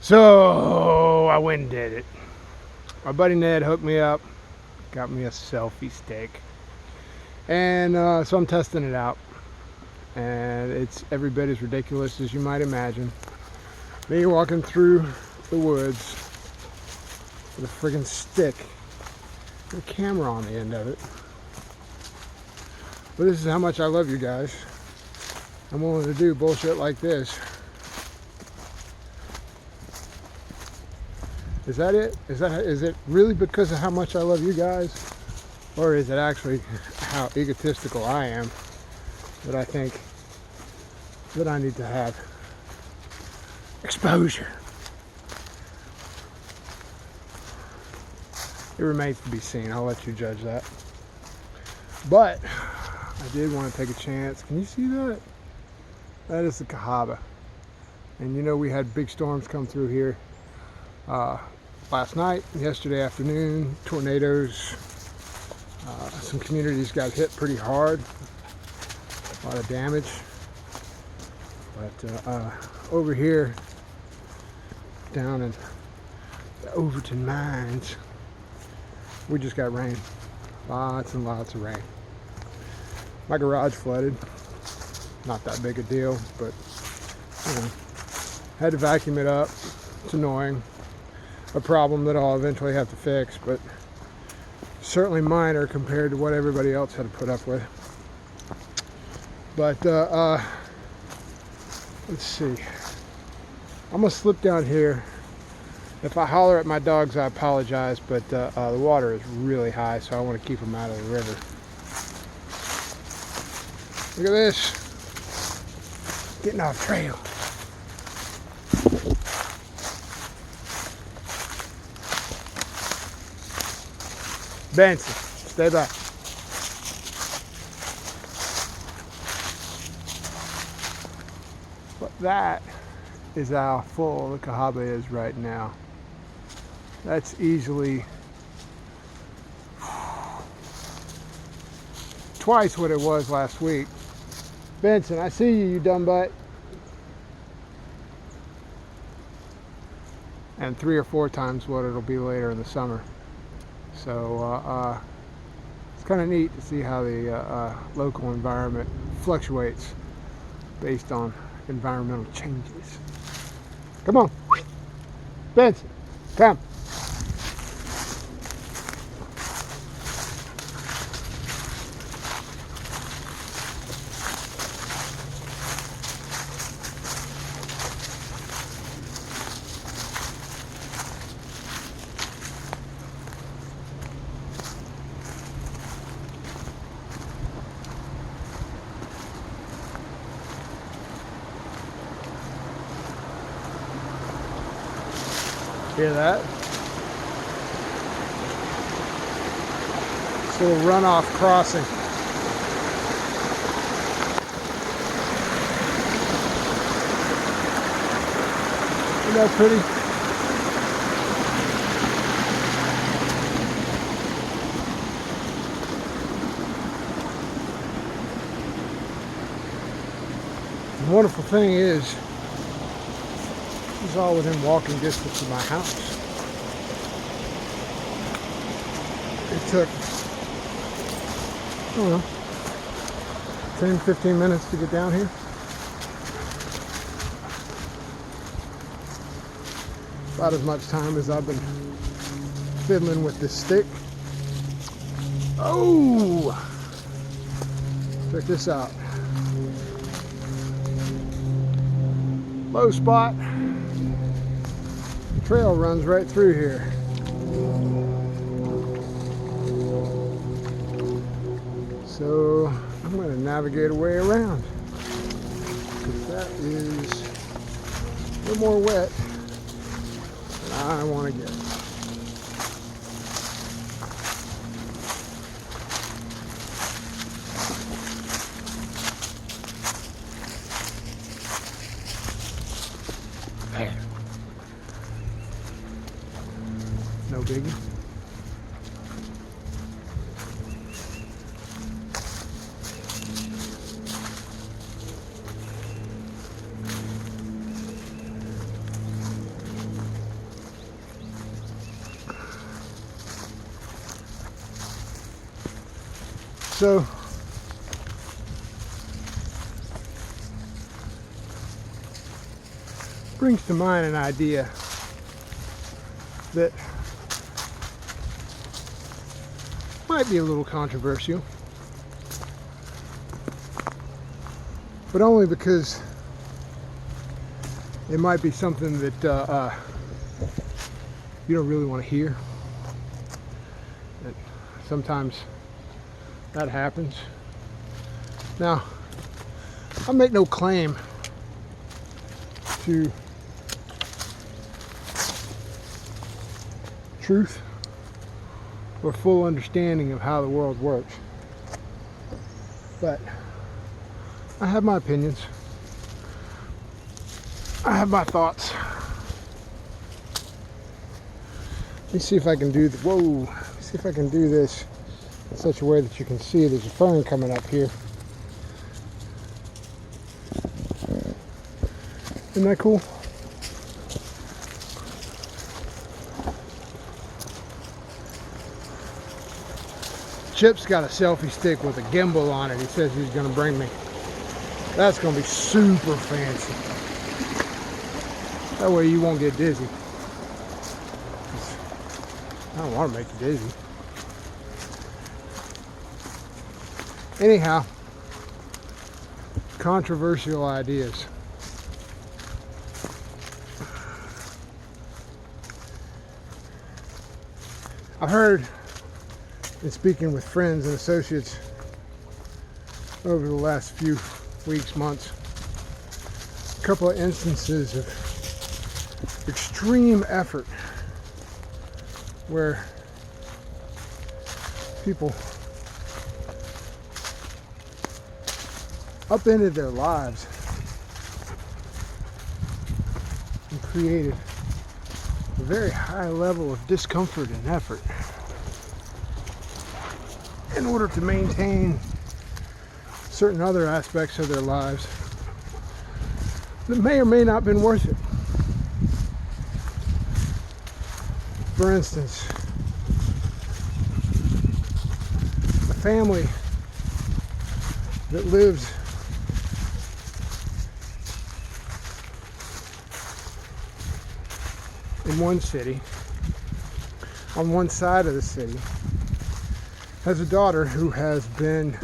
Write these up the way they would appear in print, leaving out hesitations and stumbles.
So I went and did it. My buddy Ned hooked me up, got me a selfie stick, and so I'm testing it out, and it's every bit as ridiculous as you might imagine. Me walking through the woods with a friggin' stick with a camera on the end of it. But this is how much I love you guys. I'm willing to do bullshit like this. Is that it? Is it really because of how much I love you guys? Or is it actually how egotistical I am that I think that I need to have exposure? It remains to be seen. I'll let you judge that. But I did want to take a chance. Can you see that? That is the Cahaba. And you know we had big storms come through here last night, yesterday afternoon, tornadoes. Some communities got hit pretty hard, a lot of damage. But over here, down in the Overton Mines, we just got rain, lots and lots of rain. My garage flooded, not that big a deal, but you know, had to vacuum it up. It's annoying. A problem that I'll eventually have to fix, but certainly minor compared to what everybody else had to put up with. But let's see. I'm gonna slip down here. If I holler at my dogs, I apologize, but the water is really high, so I want to keep them out of the river. Look at this. Getting off trail. Benson, stay back. But that is how full the Cahaba is right now. That's easily twice what it was last week. Benson, I see you, you dumb butt. And 3 or 4 times what it'll be later in the summer. So it's kind of neat to see how the local environment fluctuates based on environmental changes. Come on, Benson, come. Hear that? This little runoff crossing. Isn't that pretty? The wonderful thing is, it's all within walking distance of my house. It took, I don't know, 10-15 minutes to get down here. About as much time as I've been fiddling with this stick. Oh! Check this out. Low spot. Trail runs right through here. So I'm going to navigate a way around, because that is a little more wet than I want to get. There. No biggie. So brings to mind an idea that might be a little controversial, but only because it might be something that you don't really want to hear. And sometimes that happens. Now, I make no claim to truth or full understanding of how the world works, but I have my opinions. I have my thoughts. Let me see if I can do see if I can do this in such a way that you can see there's a fern coming up here. Isn't that cool? Chip's got a selfie stick with a gimbal on it. He says he's going to bring me. That's going to be super fancy. That way you won't get dizzy. I don't want to make you dizzy. Anyhow, controversial ideas. I've heard, in speaking with friends and associates over the last few weeks, months, a couple of instances of extreme effort where people upended their lives and created a very high level of discomfort and effort in order to maintain certain other aspects of their lives that may or may not have been worth it. For instance, a family that lives in one city, on one side of the city, has a daughter who has been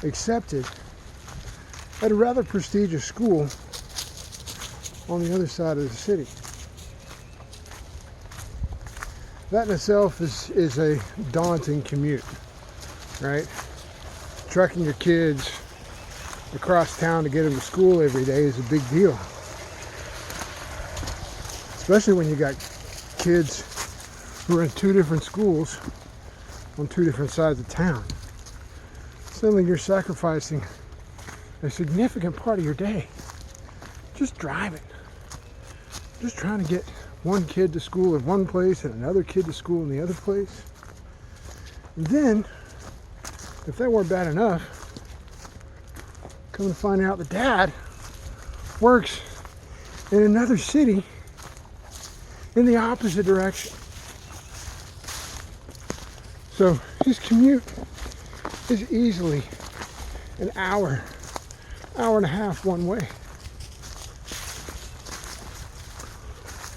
accepted at a rather prestigious school on the other side of the city. That in itself is a daunting commute, right? Trucking your kids across town to get them to school every day is a big deal. Especially when you got kids who are in two different schools on two different sides of town. Suddenly you're sacrificing a significant part of your day just driving. Just trying to get one kid to school in one place and another kid to school in the other place. And then, if that weren't bad enough, come to find out the dad works in another city in the opposite direction. So his commute is easily an hour and a half one way.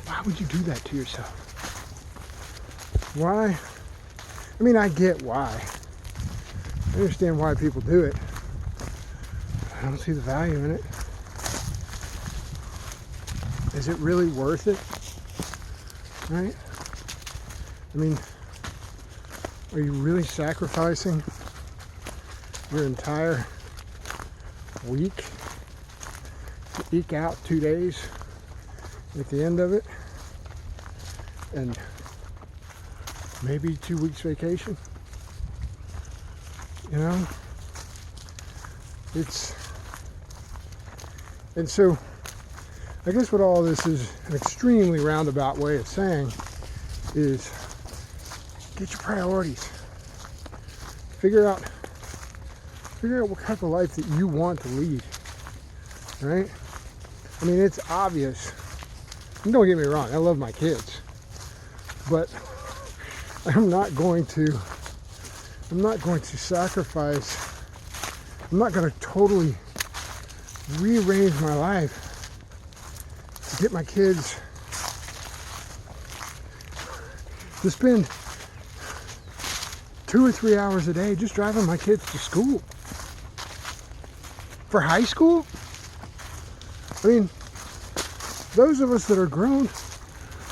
Why would you do that to yourself? Why? I mean, I get why. I understand why people do it. I don't see the value in it. Is it really worth it? Right? I mean, are you really sacrificing your entire week to eke out 2 days at the end of it? And maybe 2 weeks vacation? You know? And so I guess what all this is, an extremely roundabout way of saying, is get your priorities. Figure out what type of life that you want to lead, right? I mean, it's obvious. And don't get me wrong, I love my kids, but I'm not going to I'm not going to sacrifice, I'm not going to totally rearrange my life to get my kids to spend 2 or 3 hours a day just driving my kids to school. For high school? I mean, those of us that are grown,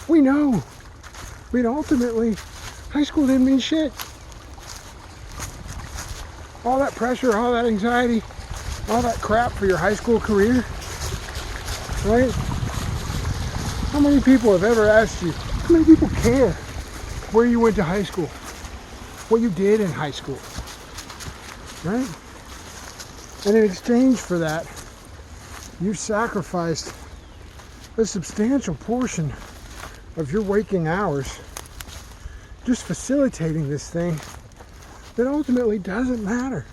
we know. I mean, ultimately, high school didn't mean shit. All that pressure, all that anxiety, all that crap for your high school career, right? How many people have ever asked you, how many people care where you went to high school? What you did in high school, right? And in exchange for that, you sacrificed a substantial portion of your waking hours just facilitating this thing that ultimately doesn't matter.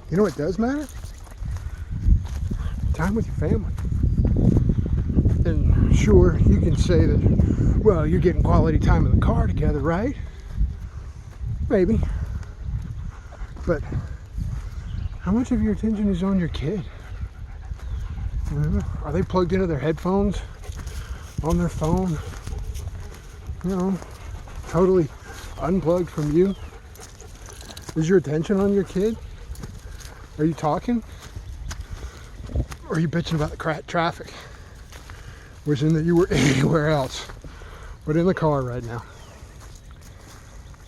You know what does matter? Time with your family. And sure, you can say that, well, you're getting quality time in the car together, right? Maybe. But how much of your attention is on your kid? Are they plugged into their headphones, on their phone? You know, totally unplugged from you? Is your attention on your kid? Are you talking? Or are you bitching about the traffic? Wishing that you were anywhere else but in the car right now.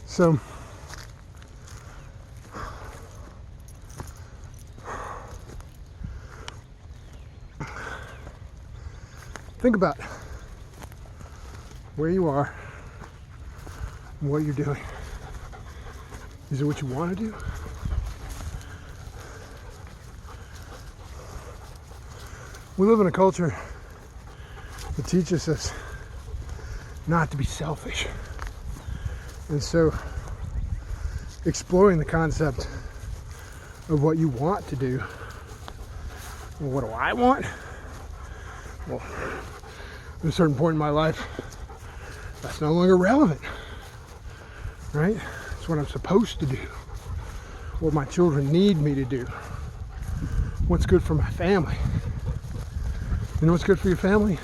So, think about where you are and what you're doing. Is it what you want to do? We live in a culture that teaches us not to be selfish. And so exploring the concept of what you want to do, well, what do I want? Well, at a certain point in my life, that's no longer relevant, right? It's what I'm supposed to do, what my children need me to do, what's good for my family. You know what's good for your family?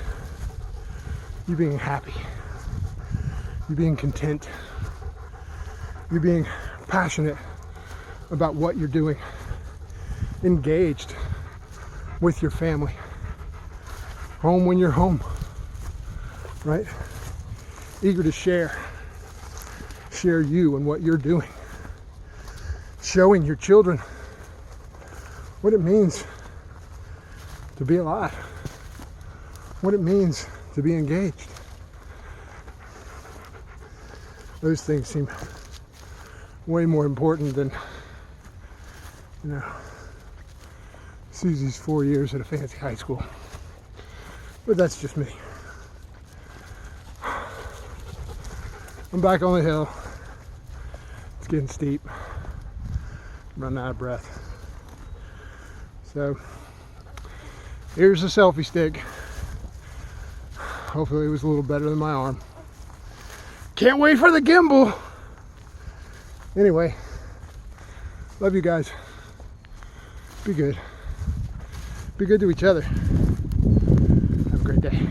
You being happy, you being content, you being passionate about what you're doing, engaged with your family, home when you're home, right? Eager to share you and what you're doing, showing your children what it means to be alive, what it means to be engaged. Those things seem way more important than, you know, Susie's 4 years at a fancy high school. But that's just me. I'm back on the hill. It's getting steep. I'm running out of breath. So here's the selfie stick. Hopefully it was a little better than my arm. Can't wait for the gimbal. Anyway, love you guys. Be good. Be good to each other. Have a great day.